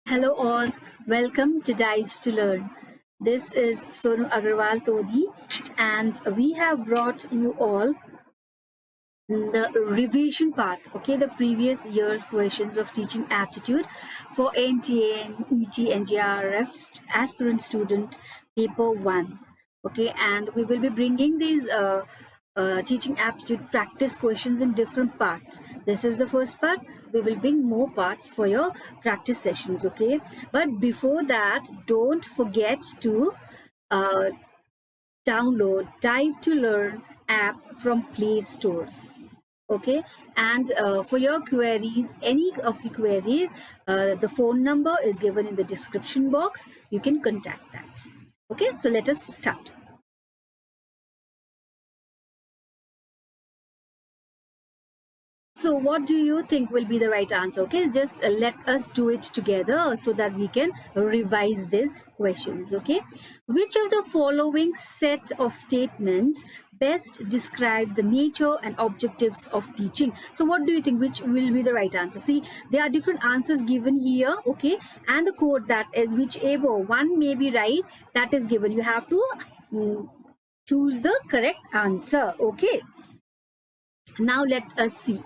Hello all, welcome to Dives to Learn. This is Sonu Agarwal Todi, and we have brought you all the revision part, okay, the previous year's questions of teaching aptitude for NTA, ET, and JRF aspirant student paper 1. Okay, and we will be bringing these teaching aptitude practice questions in different parts. This is the first part. We will bring more parts for your practice sessions, okay? But before that, don't forget to uh, download Dive to Learn app from Play Stores. Okay, and for your queries, any of the queries, the phone number is given in the description box. You can contact that. Okay, so let us start. So what do you think will be the right answer? Okay, just let us do it together so that we can revise these questions. Okay, which of the following set of statements best describe the nature and objectives of teaching? So what do you think, which will be the right answer? See, there are different answers given here. Okay, and the code that is whichever one may be right, that is given. You have to choose the correct answer. Okay, now let us see.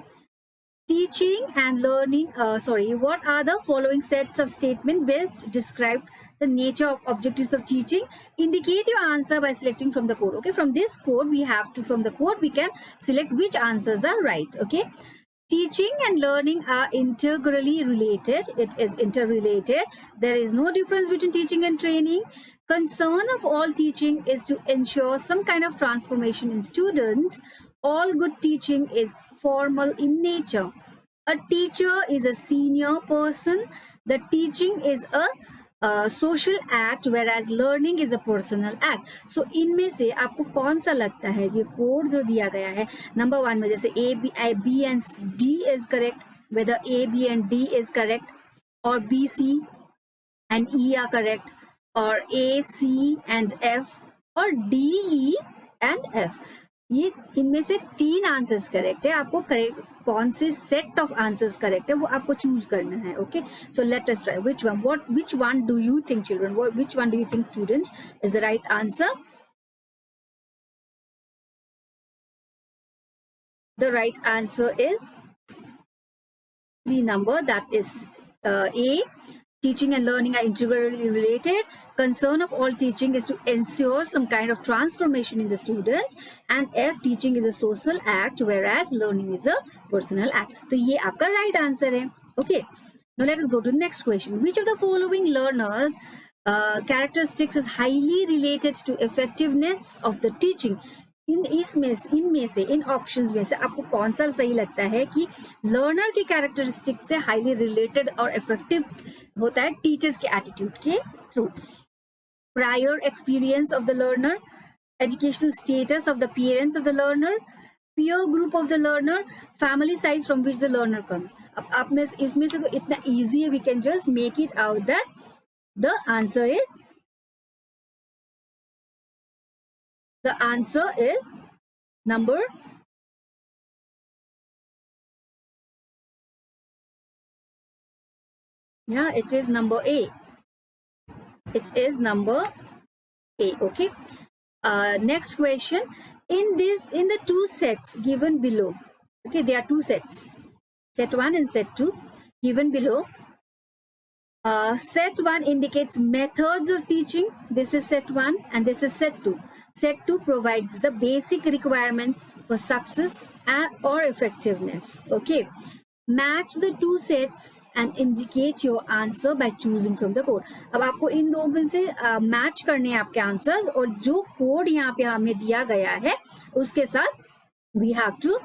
Teaching and learning, what are the following sets of statement best describe the nature of objectives of teaching? Indicate your answer by selecting from the code. Okay, from this code from the code we can select which answers are right. Okay, teaching and learning are integrally related. It is interrelated. There is no difference between teaching and training. Concern of all teaching is to ensure some kind of transformation in students. All good teaching is formal in nature. A teacher is a senior person. The teaching is a social act, whereas learning is a personal act. So इनमें से आपको कौन सा लगता है? ये code जो दिया गया है नंबर 1 में, जैसे B and D is correct, whether A, B and D is correct, or B, C and E are correct, or A, C and F, or D, E and F. ये इनमें से 3 answers correct है. आपको correct कौन से set of answers correct है वो आपको चूज करना है. Okay, so let us try. which one do you think, children, which one do you think, students, is the right answer? The right answer is number, that is A. Teaching and learning are integrally related. Concern of all teaching is to ensure some kind of transformation in the students. And F, teaching is a social act, whereas learning is a personal act. So ये आपका right answer है. Okay, now let us go to the next question. Which of the following learners characteristics is highly related to effectiveness of the teaching? इनमें से इन options में से आपको कौन सा सही लगता है कि लर्नर की कैरेक्टरिस्टिक्स से हाईली रिलेटेड और इफेक्टिव होता है टीचर्स के एटीट्यूड के through? Prior experience of the learner, educational status of the parents of the learner, peer group of the learner, family size from which the learner comes. अब आप में इसमें से तो इतना easy है, we can just make it out that the answer is number it is number A. It is number A. Okay, next question. In the two sets given below, okay, there are two sets, set 1 and set 2 given below. Set 1 indicates methods of teaching. This is set 1 and this is set 2. Set 2 provides the basic requirements for success or effectiveness. Okay, match the two sets and indicate your answer by choosing from the code. अब आपको इन दो में से match करने हैं आपके answers, और जो कोड यहाँ पे हमें दिया गया है उसके साथ we have to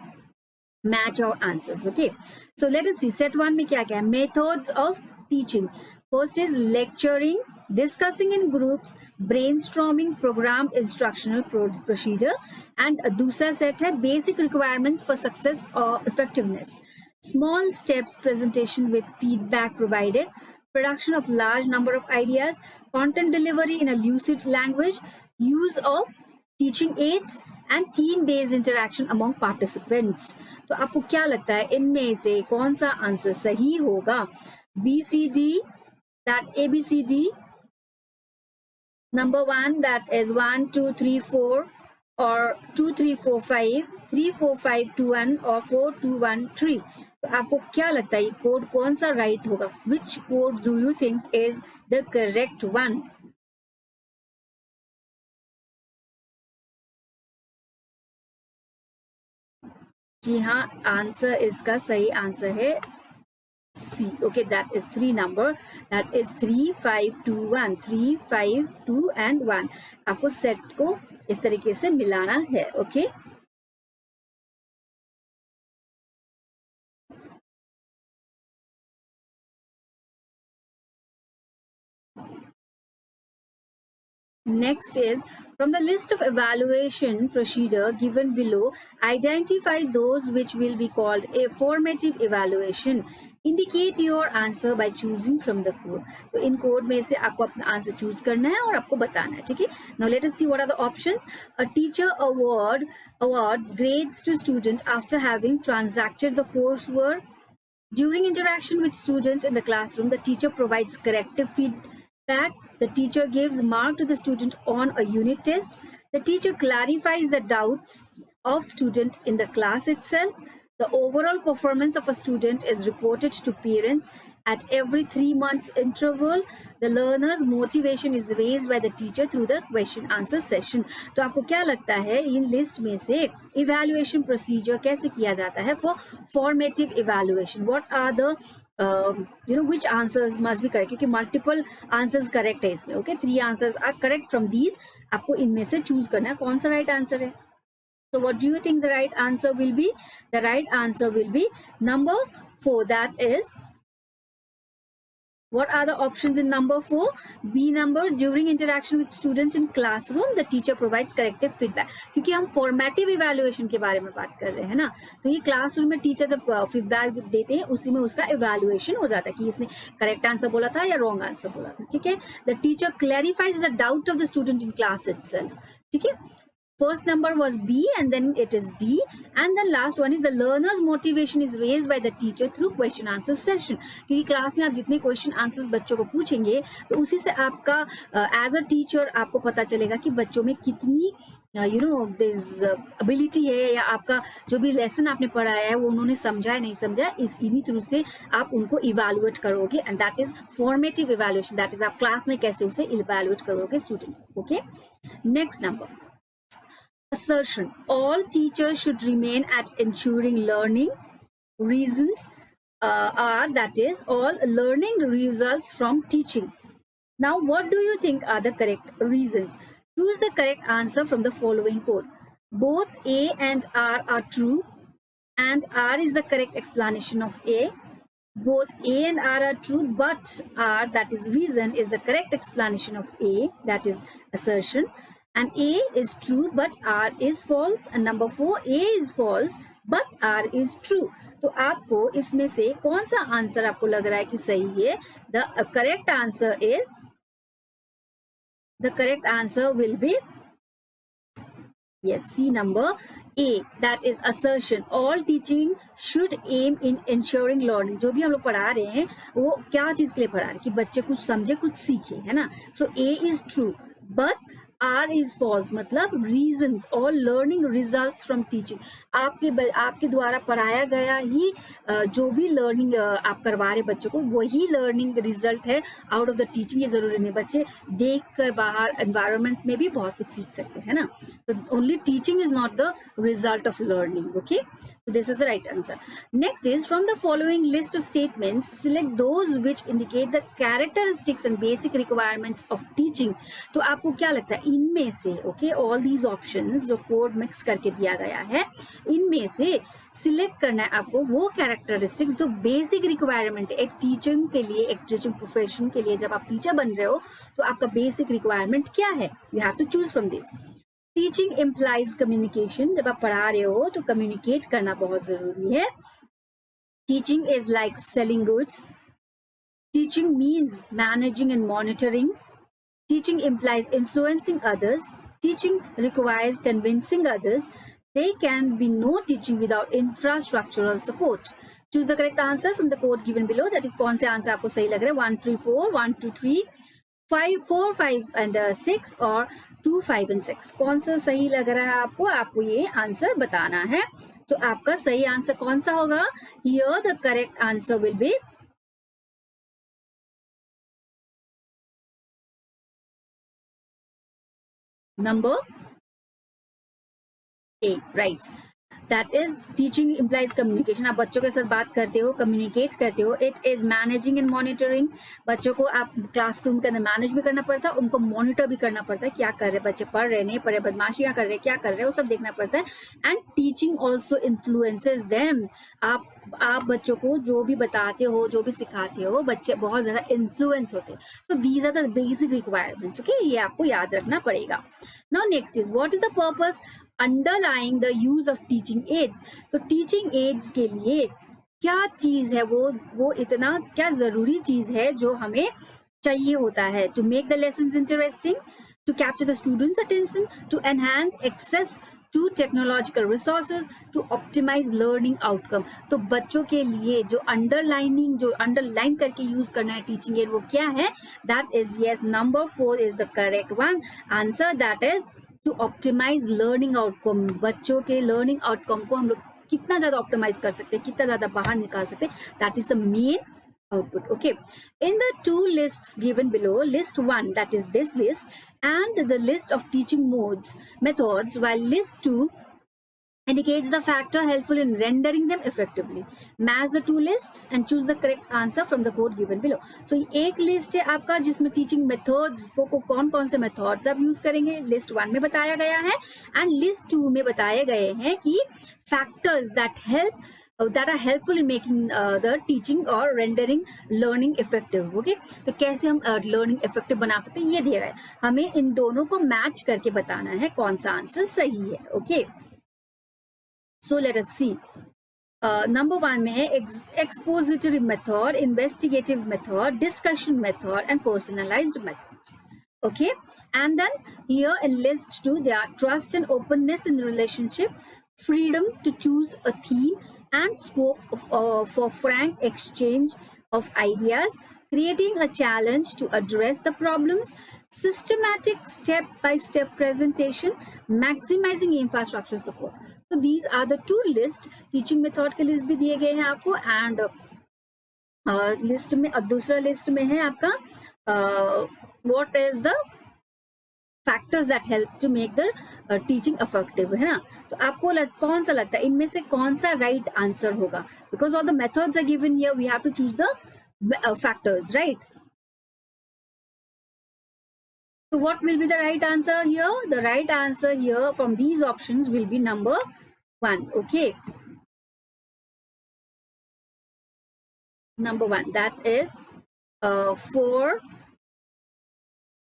match our answers. Okay, so let us see. Set 1 में क्या क्या है? Methods of teaching. First is lecturing, discussing in groups, brainstorming, programmed instructional procedure, and दूसरा set है basic requirements for success or effectiveness. Small steps presentation with feedback provided, production of large number of ideas, content delivery in a lucid language, use of teaching aids, and theme based interaction among participants. तो आपको क्या लगता है इनमें से कौन सा answer सही होगा? B, C, D, that ABCD. Number 1, that is 1 2 3 4, or 2 3 4 5, 3 4 5 2 1, or 4 2 1 3. तो आपको क्या लगता है ये कोड कौन सा राइट होगा? Which code do you think is the correct one? जी हाँ, आंसर इसका सही आंसर है C. Okay, that is 3 number. That is 3 5 2 1. 3 5 2 and 1. आपको सेट को इस तरीके से मिलाना है. Okay. Next is, from the list of evaluation procedure given below, identify those which will be called a formative evaluation. Indicate your answer by choosing from the code. तो इन code में से आपको अपना आंसर चूज करना है और आपको बताना है, ठीक है? Now let us see what are the options. A teacher awards grades to student after having transacted the coursework. During interaction with students in the classroom, the teacher provides corrective feedback. The teacher gives mark to the student on a unit test. The teacher clarifies the doubts of student in the class itself. The overall performance of a student is reported to parents at every 3 months interval. The learner's motivation is raised by the teacher through the question answer session. तो आपको क्या लगता है in list में से evaluation procedure कैसे किया जाता है for formative evaluation? What are the which answers must be correct? क्योंकि multiple answers correct है इसमें. Okay, 3 answers are correct from these. आपको इनमें से चूज करना है कौन सा राइट आंसर है. So what do you think the right answer will be? The right answer will be number 4. That is, what are the options in number 4? B number, during interaction with students in classroom, the teacher provides corrective feedback. क्योंकि हम formative evaluation के बारे में बात कर रहे हैं ना, तो ये क्लासरूम में टीचर जब फीडबैक देते हैं उसी में उसका evaluation हो जाता है कि इसने करेक्ट आंसर बोला था या रॉन्ग आंसर बोला था. ठीक है. The teacher clarifies the doubt of the student in class itself. ठीक है. First number was B and then it is D, and the last one is the learner's motivation is raised by the teacher through question answer session. क्योंकि class में आप जितने question answers बच्चों को पूछेंगे तो उसी से आपका एज अ टीचर आपको पता चलेगा कि बच्चों में कितनी दिस एबिलिटी है, या आपका जो भी लेसन आपने पढ़ाया है वो उन्होंने समझा है नहीं समझा, इन्हीं थ्रू से आप उनको इवेलुएट करोगे. And that is formative evaluation. That is आप क्लास में कैसे उसे इवेलुएट करोगे student. Okay. Next number, assertion. All teachers should remain at ensuring learning. Reasons are, that is, all learning results from teaching. Now, what do you think are the correct reasons? Choose the correct answer from the following code. Both A and R are true, and R is the correct explanation of A. Both A and R are true, but R, that is reason, is the correct explanation of A, that is assertion. And A is true but R is false. And number 4, A is false but R is true. तो आपको इसमें से कौन सा answer आपको लग रहा है कि सही है? The correct answer is, the correct answer will be, yes, C number A, that is assertion. All teaching should aim in ensuring learning. जो भी हम लोग पढ़ा रहे हैं वो क्या चीज के लिए पढ़ा रहे हैं कि बच्चे कुछ समझे कुछ सीखे, है ना. So A is true but R is false. मतलब reasons or learning results from teaching. आपके द्वारा पढ़ाया गया ही जो भी learning आप करवा रहे बच्चों को वही learning result है out of the teaching. ये जरूरी नहीं, बच्चे देख कर बाहर environment में भी बहुत कुछ सीख सकते हैं ना. तो only teaching is not the result of learning. Okay, so this is the right answer. Next is, from the following list of statements, select those which indicate the characteristics and basic requirements of teaching. तो आपको क्या लगता है इनमें से, okay, all these options जो code mix करके दिया गया है इनमें से सिलेक्ट करना है आपको वो कैरेक्टरिस्टिक्स जो बेसिक रिक्वायरमेंट है एक टीचिंग के लिए, एक टीचिंग प्रोफेशन के लिए. जब आप टीचर बन रहे हो तो आपका बेसिक रिक्वायरमेंट क्या है? You have to choose from this. Teaching implies communication. जब आप पढ़ा रहे हो तो कम्युनिकेट करना बहुत जरूरी है. Teaching is like selling goods. Teaching means managing and monitoring. Teaching implies influencing others. Teaching requires convincing others. There can be no teaching without infrastructural support. Choose the correct answer from the code given below, that is कौन से answer आपको सही लग रहे हैं, 1 3 4, 1 2 3, 5 4 5 and 6 और 2 5 and 6, कौन सा सही लग रहा है आपको ये आंसर बताना है। तो आपका सही आंसर कौन सा होगा, here the correct answer will be number A, right. That is teaching implies communication, आप बच्चों के साथ बात करते हो, कम्युनिकेट करते हो। It is managing and monitoring, बच्चों को आप क्लासरूम के अंदर मैनेज भी करना पड़ता है, उनको मॉनिटर भी करना पड़ता है, क्या कर रहे बच्चे, पढ़ रहे नहीं पढ़ रहे, बदमाशियां कर रहे, क्या कर रहे, वो सब देखना पड़ता है। And teaching also influences them, आप बच्चों को जो भी बताते हो, जो भी सिखाते हो, बच्चे बहुत ज्यादा इन्फ्लुएंस होते हैं। So these are the basic requirements, okay, ये आपको याद रखना पड़ेगा। Now next is what is the purpose underlying the use of teaching aids. तो टीचिंग एड्स के लिए क्या चीज है, वो इतना क्या जरूरी चीज है जो हमें चाहिए होता है, to make the lessons interesting, to capture the students' attention, to enhance access to technological resources, to optimize learning outcome। तो बच्चों के लिए जो अंडरलाइन करके यूज करना है टीचिंग एड, वो क्या है, that is yes, number 4 is the correct one answer, that is to optimise learning outcome. बच्चों के लर्निंग आउटकम को हम लोग कितना ज्यादा ऑप्टिमाइज कर सकते हैं, कितना ज्यादा बाहर निकाल सकते हैं, that is the main output. Okay, in the two lists given below, list 1, that is this list, and the list of teaching methods, while list 2 indicates the factor helpful in rendering them effectively, match the two lists and choose the correct answer from the code given below। So एक list है आपका जिसमें teaching methods को कौन कौन से methods आप use करेंगे, लिस्ट 1 में बताया गया है, एंड लिस्ट 2 में बताए गए हैं कि factors that are helpful in making the teaching or rendering learning effective। okay, तो कैसे हम learning effective बना सकते हैं, ये दिया गया है, हमें इन दोनों को मैच करके बताना है कौन सा आंसर सही है। okay, so let us see। Number 1 में है expository method, investigative method, discussion method and personalized methods। okay, and then here in list 2 there are trust and openness in relationship, freedom to choose a theme and scope for frank exchange of ideas, creating a challenge to address the problems, systematic step-by-step presentation, maximizing infrastructure support। So these are the two lists, teaching method के list भी दिए गए हैं आपको, and list में दूसरा list में है आपका what is the factors that help to make the teaching effective, है ना। तो आपको कौन सा लगता है इनमें से कौन सा राइट आंसर होगा, because all the methods are given here, we have to choose the factors, right. So what will be the right answer here? The right answer here from these options will be number 1. okay, number 1, that is 4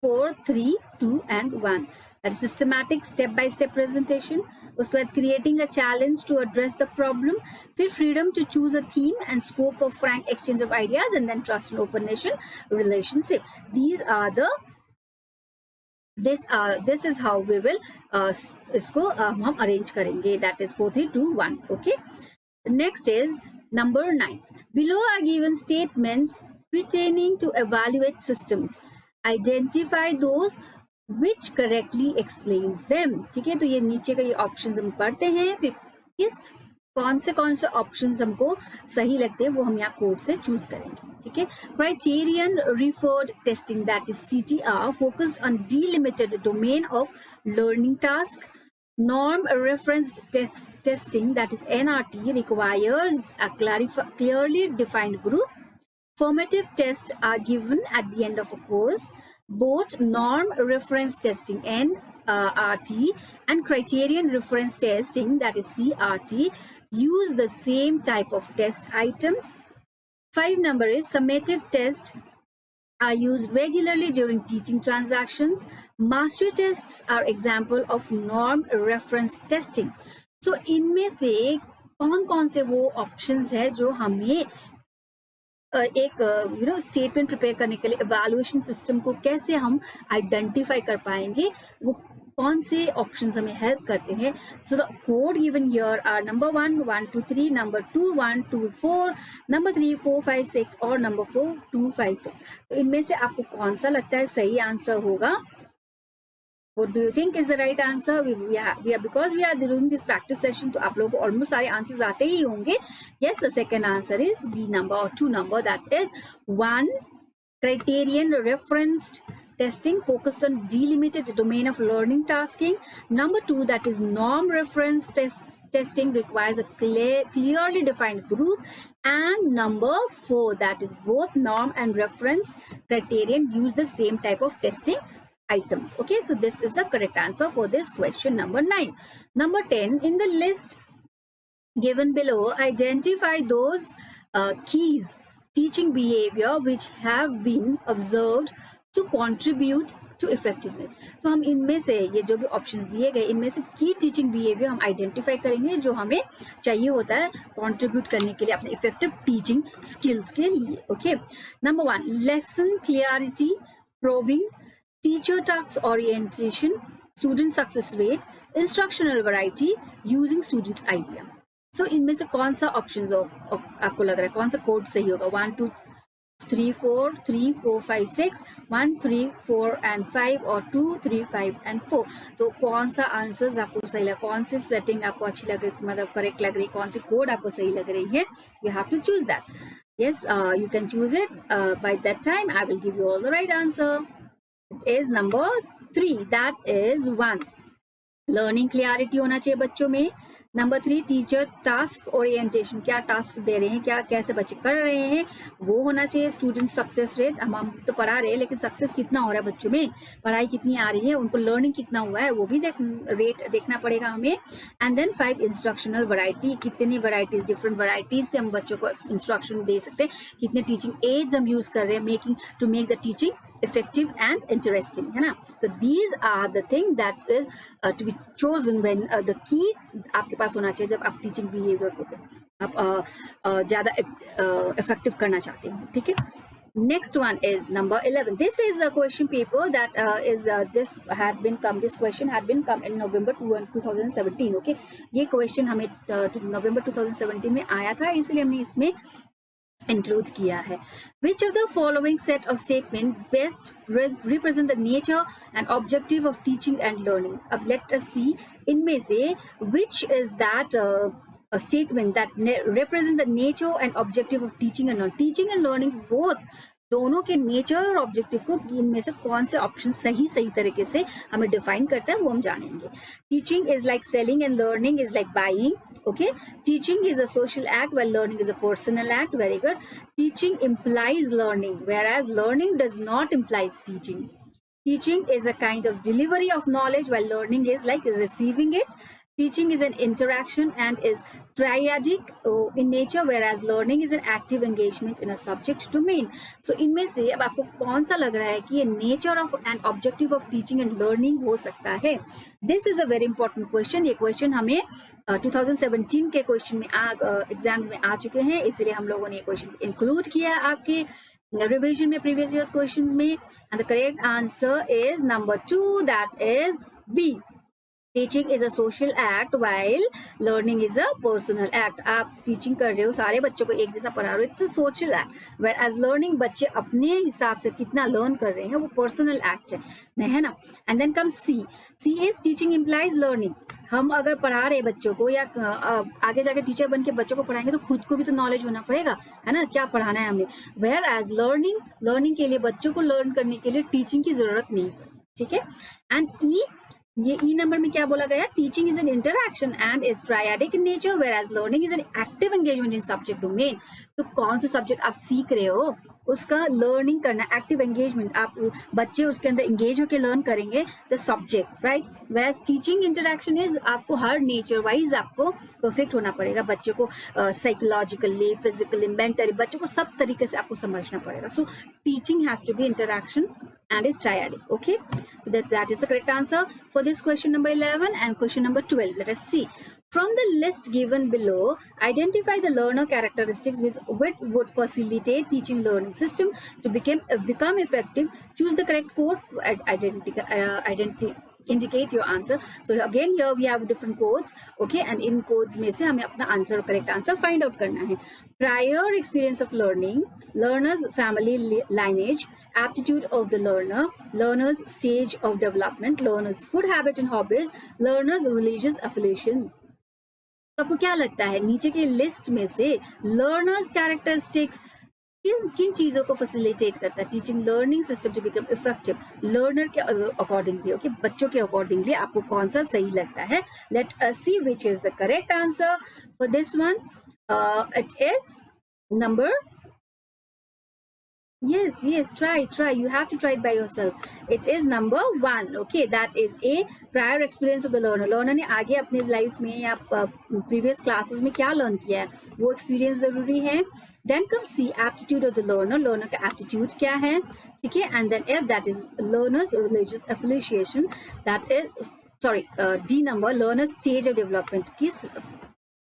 4 3 2 and 1, that is systematic step by step presentation, उसके बाद creating a challenge to address the problem, फिर freedom to choose a theme and scope for frank exchange of ideas, and then trust and openness relationship। These are the this is how we will इसको हम arrange करेंगे, that is 4 3 2 1। okay, next is number 9, below are given statements pertaining to evaluate systems, identify those which correctly explains them। ठीक है, तो ये नीचे का ये ऑप्शंस हम पढ़ते हैं, फिर कौन से ऑप्शंस हमको सही लगते हैं वो हम यहाँ कोड से चूज करेंगे। ठीक है, criterion referred testing, that is CTR, focused on delimited domain of learning task. Norm referenced testing, that is NRT, requires a clearly defined group. Formative tests are given at the end of a course. Both norm reference testing NRT and criterion reference testing, that is CRT, use the same type of test items. 5 number is summative tests are used regularly during teaching transactions. Mastery tests are example of norm reference testing। So इनमें से कौन से वो options है जो हमें एक statement prepare करने के लिए इवैल्यूएशन सिस्टम को कैसे हम आइडेंटिफाई कर पाएंगे, वो कौन से ऑप्शंस हमें हेल्प करते हैं. So the code given here are number 1 1 2 3, number 2 1 2 4, number 3 4 5 6 और नंबर 4 2 5 6. तो इनमें से आपको कौन सा लगता है सही आंसर होगा? What do you think is the right answer? Because we are doing this practice session, तो आप लोगों को almost सारे answers आते ही होंगे. Yes, the second answer is B number or 2 number, that is 1 criterion referenced testing focused on delimited domain of learning tasking. Number 2, that is norm reference testing requires a clearly defined group. And number 4, that is both norm and reference criterion use the same type of testing items. Okay, so this is the correct answer for this question number 9. Number 10, in the list given below, identify those keys teaching behavior which have been observed to contribute to effectiveness. तो हम इनमें से ये जो भी options दिए गए इनमें से की टीचिंग बिहेवियर हम आइडेंटिफाई करेंगे जो हमें चाहिए होता है कंट्रीब्यूट करने के लिए अपने इफेक्टिव टीचिंग स्किल्स के लिए. Okay, number 1, lesson clarity, probing, teacher task orientation, student success rate, instructional variety, using students idea. So इनमें से कौन सा ऑप्शन आपको लग रहा है, कौन सा कोड सही होगा? 1 2 3 4 3 4 5 6, 1 3 4 and 5 और 2 3 5 and 4. तो कौन सा आंसर्स आपको सही लगा, कौन सी सेटिंग आपको अच्छी लग रही, मतलब करेक्ट लग रही, कौन सी कोड आपको सही लग रही है? You have to choose that. Yes, you can choose it. By that time I will give you all the right answer. It is number 3, that is 1, learning clarity होना चाहिए बच्चों में. नंबर 3, टीचर टास्क ओरिएंटेशन, क्या task दे रहे हैं, क्या कैसे बच्चे कर रहे हैं वो होना चाहिए. स्टूडेंट सक्सेस रेट, हम तो पढ़ा रहे हैं लेकिन सक्सेस कितना हो रहा है बच्चों में, पढ़ाई कितनी आ रही है, उनको लर्निंग कितना हुआ है वो भी रेट देखना पड़ेगा हमें. एंड देन 5, इंस्ट्रक्शनल वैरायटी, कितनी वैरायटीज, डिफरेंट वैरायटीज से हम बच्चों को इंस्ट्रक्शन दे सकते हैं, कितने टीचिंग एड्स हम यूज कर रहे हैं to make the teaching effective and interesting, है ना. So these are the thing that is to be chosen when the key आपके पास होना चाहिए जब आप टीचिंग बिहेवियर को आप ज़्यादा इफेक्टिव करना चाहते हो. ठीक है. Next one is number 11. This is a question paper that this question had been come in November 2017. Okay, ये question हमें November 2017 में आया था, इसलिए हमने इसमें include किया है. Which of the following set of statement best represent the nature and objective of teaching and learning? अब let us see इनमें से which is that a statement that represent the nature and objective of teaching and learning. Teaching and learning both दोनों के nature और objective को इनमें से कौन से ऑप्शन सही तरीके से हमें डिफाइन करता है वो हम जानेंगे. Teaching is like selling and learning is like buying. Okay, teaching is a social act while learning is a personal act. Very good. Teaching implies learning, whereas learning does not imply teaching. Teaching is a kind of delivery of knowledge while learning is like receiving it. Teaching is an interaction and is triadic in nature, whereas learning is an active engagement in a subject domain. So इनमें से अब आपको कौन सा लग रहा है कि ये nature of and objective of teaching and learning हो सकता है? This is a very important question. ये question हमें 2017 के क्वेश्चन में एग्जाम्स में आ चुके हैं, इसलिए हम लोगों ने ये क्वेश्चन इंक्लूड किया आपके रिविजन में प्रीवियस ईयर्स क्वेश्चंस में. And the correct answer is number 2, that is B. Teaching is a social act while learning is a personal act. आप टीचिंग कर रहे हो, सारे बच्चों को एक जैसा पढ़ा रहे हो, it's a social act. Whereas learning बच्चे अपने हिसाब से कितना लर्न कर रहे हैं वो पर्सनल एक्ट है ना. And then come C. C is teaching implies learning. हम अगर पढ़ा रहे बच्चों को या आगे जाके टीचर बन के बच्चों को पढ़ाएंगे तो खुद को भी तो नॉलेज होना पड़ेगा, है ना, क्या पढ़ाना है हमें. वेयर एज लर्निंग के लिए बच्चों को लर्न करने के लिए टीचिंग की जरूरत नहीं. ठीक है. एंड ये ई नंबर में क्या बोला गया? Teaching is an interaction and is triadic in nature, whereas learning is an active engagement in subject domain. तो कौन से सब्जेक्ट आप सीख रहे हो उसका लर्निंग करना, एक्टिव एंगेजमेंट, आप बच्चे उसके अंदर एंगेज होकर लर्न करेंगे the subject, right. Whereas teaching interaction is आपको हर नेचर वाइज आपको परफेक्ट होना पड़ेगा, बच्चों को साइकोलॉजिकली, फिजिकली, मेंटली, बच्चों को सब तरीके से आपको समझना पड़ेगा. So teaching has to be interaction and is triadic. Okay, so that is the correct answer for this question number 11. And question number 12, let us see. From the list given below, identify the learner characteristics which would facilitate teaching learning system to become effective. Choose the correct code to indicate your answer. So again here we have different codes, okay, and in codes में से हमें अपना answer, correct answer find out करना है. Prior experience of learning, learner's family lineage, aptitude of the learner, learner's stage of development, learner's food habit and hobbies, learner's religious affiliation. आपको क्या लगता है नीचे के लिस्ट में से learner's characteristics किन चीजों को फैसिलिटेट करता है teaching learning system to become effective learner के अकॉर्डिंगली, ओके, बच्चों के अकॉर्डिंगली आपको कौन सा सही लगता है. Let us see which is the correct answer for this one. It is number, yes, try, you have to try it by yourself. It is number 1, okay, that is a prior experience of the learner ने आगे अपने life में या previous classes में क्या learn किया है वो एक्सपीरियंस जरूरी है. Then comes C, aptitude of the learner का aptitude क्या है, ठीक है. And then F, that is learner's religious affiliation, that is D number, learner's stage of development, किस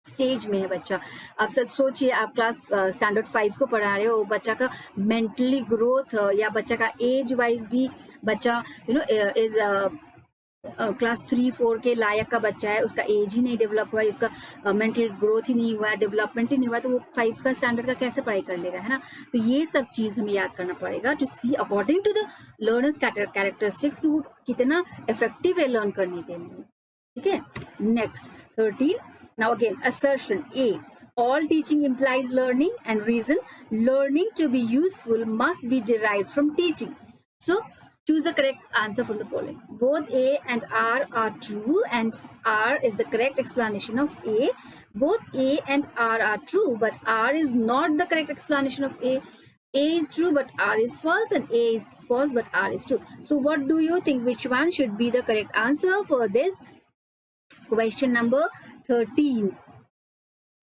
स्टेज में है बच्चा. आप सच सोचिए, आप क्लास स्टैंडर्ड 5 को पढ़ा रहे हो, बच्चा का मेंटली ग्रोथ या बच्चा का एज वाइज भी बच्चा इज क्लास 3-4 के लायक का बच्चा है, उसका एज ही नहीं डेवलप हुआ, इसका मेंटल ग्रोथ ही नहीं हुआ, डेवलपमेंट ही नहीं हुआ, तो वो 5 का स्टैंडर्ड का कैसे पढ़ाई कर लेगा, है ना. तो ये सब चीज हमें याद करना पड़ेगा to see according to the learners characteristics कि वो कितना इफेक्टिव है लर्न करने के लिए, ठीक है. Next 13. Now again, assertion A. All teaching implies learning, and reason, learning to be useful must be derived from teaching. So choose the correct answer from the following. Both A and R are true, and R is the correct explanation of A. Both A and R are true, but R is not the correct explanation of A. A is true, but R is false, and A is false, but R is true. So what do you think? Which one should be the correct answer for this question number 13?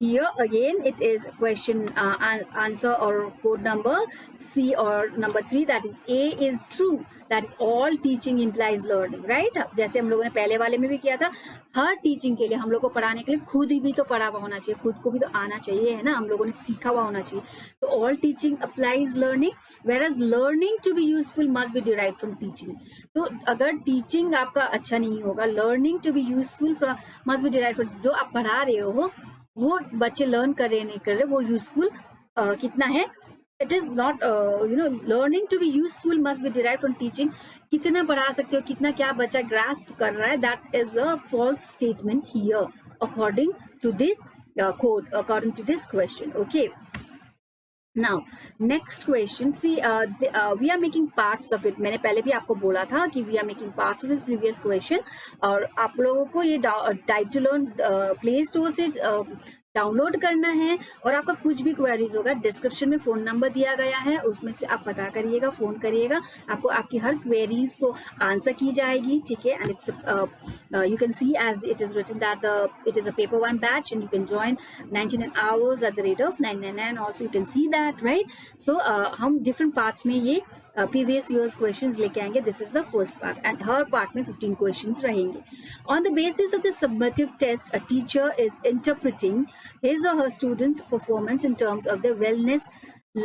Here again it is question answer or code number C or number 3, that is A is true, that is all teaching implies learning, right. जैसे हम लोगों ने पहले वाले में भी किया था, हर टीचिंग के लिए हम लोग को पढ़ाने के लिए खुद ही भी तो पढ़ा हुआ होना चाहिए, खुद को भी तो आना चाहिए, है ना, हम लोगों ने सीखा हुआ होना चाहिए. तो all teaching applies learning, whereas learning to be useful must be derived from teaching. तो अगर टीचिंग आपका अच्छा नहीं होगा, learning to be useful must be derived from, जो आप पढ़ा रहे हो वो बच्चे लर्न कर रहे नहीं कर रहे, वो यूजफुल कितना है. It is not learning to be useful must be derive from teaching. कितना पढ़ा सकते हो, कितना क्या बच्चा ग्रास्प कर रहा है, that is a false statement here according to this code, according to this question, okay. Now next question, see we are making parts of it. मैंने पहले भी आपको बोला था कि we are making parts of this previous question, और आप लोगों को ये type two learn play store से डाउनलोड करना है. और आपका कुछ भी क्वेरीज होगा, डिस्क्रिप्शन में फोन नंबर दिया गया है, उसमें से आप पता करिएगा, फोन करिएगा, आपको आपकी हर क्वेरीज को आंसर की जाएगी, ठीक है. And it's you can see as it is written that it is a paper 1 batch, and you can join 99 hours at the rate of 999. Also you can see that, right. So हम different parts में ये previous years questions लेके आएंगे. This is the first part, and her part में 15 questions रहेंगे. On the basis of the summative test, a teacher is interpreting his or her students' performance in terms of their wellness,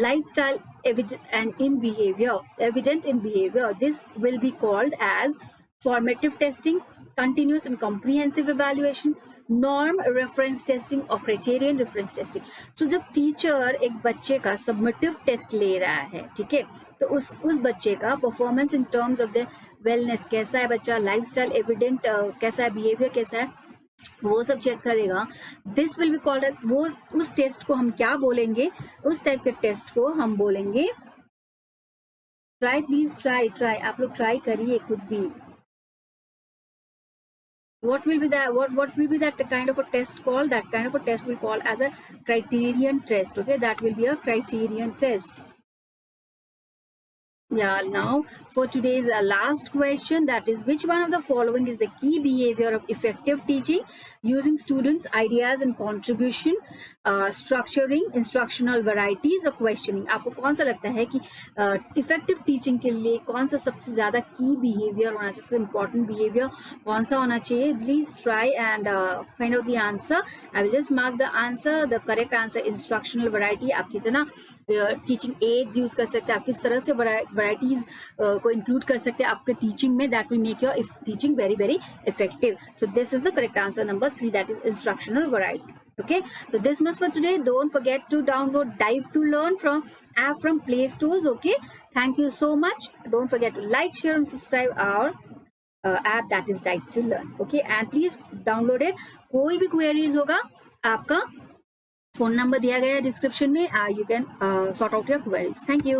lifestyle, evident in behavior. This will be called as formative testing, continuous and comprehensive evaluation, norm reference testing और criterion reference testing. सो जब teacher एक बच्चे का submissive test ले रहा है, ठीक है, तो उस बच्चे का performance in terms of the wellness, कैसा है बच्चा, लाइफस्टाइल एविडेंट कैसा है, बिहेवियर कैसा है, वो सब चेक करेगा. दिस विल बी कॉल्ड, वो उस टेस्ट को हम क्या बोलेंगे, उस टाइप के टेस्ट को हम बोलेंगे, ट्राई प्लीज ट्राई, आप लोग ट्राई करिए खुद भी. What will be that kind of a test called? That kind of a test will call as a criterion test, okay. That will be a criterion test. Yeah, now for today's last question, that is, which one of the following is the key behavior of effective teaching? Using students' ideas and contribution, structuring, instructional varieties or questioning. आपको कौन सा लगता है कि effective teaching के लिए कौन सा सबसे ज़्यादा key behavior होना चाहिए, सबसे important behavior कौन सा होना चाहिए? Please try and find out the answer. I will just mark the answer. The correct answer, instructional variety. आप कितना टीचिंग एड्स यूज कर सकते हैं, आप किस तरह से वराइटीज को इंक्लूड कर सकते हैं आपके टीचिंग में, that will make your teaching very very effective. So this is the correct answer number 3, that is instructional variety. Okay, so this much for today. Don't forget to download Dive to Learn from app from Play Stores. Okay, thank you so much. Don't forget to like, share and subscribe our app, that is Dive to Learn. Okay, and please download it. कोई भी queries होगा, आपका phone number दिया गया है description में, you can sort out your queries. Thank you.